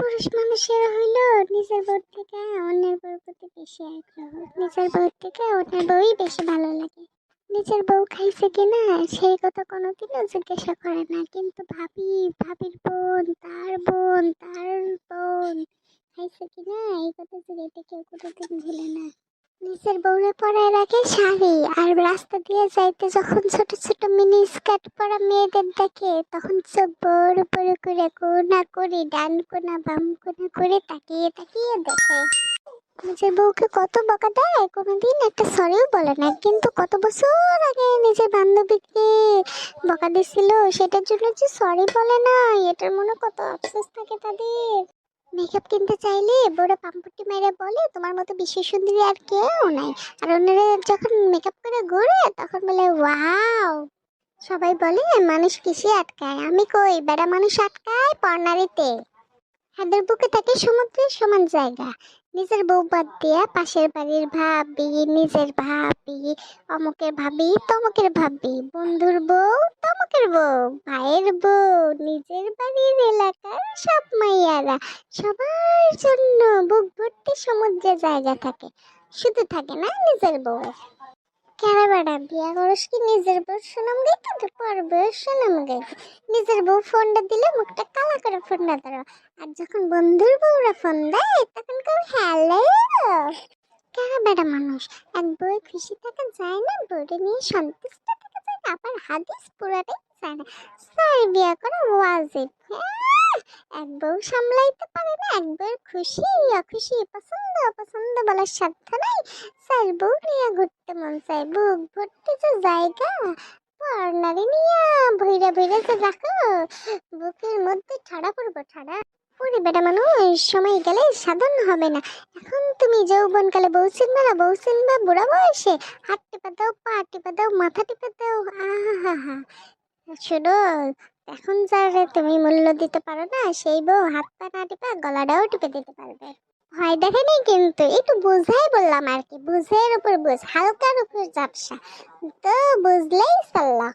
পুরুষ মানুষের হইলো নিজের বউ থেকে অন্যের বউর প্রতি বেশি আগ্রহ। নিজের বউ থেকে অন্যের বউই বেশি ভালো লাগে। নিজের বউ খাইছে কিনা সেই কথা কোনোদিনও জিজ্ঞাসা করে না, কিন্তু ভাবির বোন খাইছে কিনা এই কথা জিজ্ঞাসা কেউ কোনোদিন ভুলে না। নিজের বউরে পরায় রাখে শাড়ি, আর রাস্তা দিয়ে যাইতে যখন ছোট ছোট মিনি স্কার্ট পরা মেয়েদের দেখে তখন চোখ বড় বড় করে কোনা করে ডান কোনা বাম কোনা করে তাকিয়ে তাকিয়ে দেখে। নিজের বউকে কত বকা দেয়, কোনোদিন একটা সরিও বলে না, কিন্তু কত বছর আগে নিজের বান্ধবীকে বকা দিছিল সেটার জন্য যে সরি বলে না, এটার মনে কত আফসোস থাকে তাদের। মেকআপ কিনতে চাইলে বড় পাম্পটি মেরে বলে তোমার মতো বিশ্ব সুন্দরী আর কেউ নাই, আর অন্যরা যখন মেকআপ করে ঘুরে তখন বলে ওয়াও। সবাই বলে মানুষ কিসে আটকায়, আমি কই বেড়া মানুষ আটকায় পর্নারিতে। হাতের বুকে থাকে সমুদ্রের সমান জায়গা। নিজের বউ বাদ দিয়া পাশের বাড়ির ভাবি, নিজের ভাবি, অমুকের ভাবি, তমুকের ভাবি, বন্ধুর বউ, তমুকের বউ, ভাইয়ের বউ, নিজের বাড়ির এলাকার সব মাইয়ারা, সবার জন্য বুক ভর্তি সমুদ্রের জায়গা থাকে, শুধু থাকে না নিজের বউ। কেন বেড়া বিয়া করস কি নিজের বউ সুনাম গাইতে, তো পরবে সুনাম গাইতে। নিজের বউ ফোনটা দিলে মুখটা কালা করে ফোনটা ধরো, আর যখন বন্ধুর বউরা ফোন দেয় তখন কেউ হ্যালো। কেন বেড়া মানুষ এক বউ খুশি থাকা যায় না, বউরে নিয়ে সন্তুষ্ট থাকা যায় না, আবার হাদিস পুরাটাই যায় না, চাই বিয়া করা ওয়াজিব। এক বউ সামলাইতে পারে না, এক বউয়ের খুশি অখুশি পছন্দ অপছন্দ বলার সাধ্য নাই, চার বউ নিয়ে ঘুরতে মন চায়, বুক ভর্তি যে জায়গা পর্নারি নিয়ে ভৈরা ভৈরা যে রাখো, বুকের মধ্যে ঠাড়া পড়বো ঠাড়া। ওরে বেটা মানুষ, সময় গেলে সাধন হবে না। এখন তুমি যৌবন কালে বউ চিনবে না, বউ চিনবা বুড়া বয়সে, হাত টিপা দাও, পা টিপা দাও, মাথা টিপা দাও, আহা। শোনো, এখন যারে তুমি মূল্য দিতে পারো না সেই বউ হাত পা না টিপা গলাটাও টিপে দিতে পারবে। ভয় দেখেনি, কিন্তু একটু বুঝাই বললাম আর কি, বুঝের উপর বুঝ, হালকার উপর ঝাপসা, তো বুঝলেই সাল্লাহ।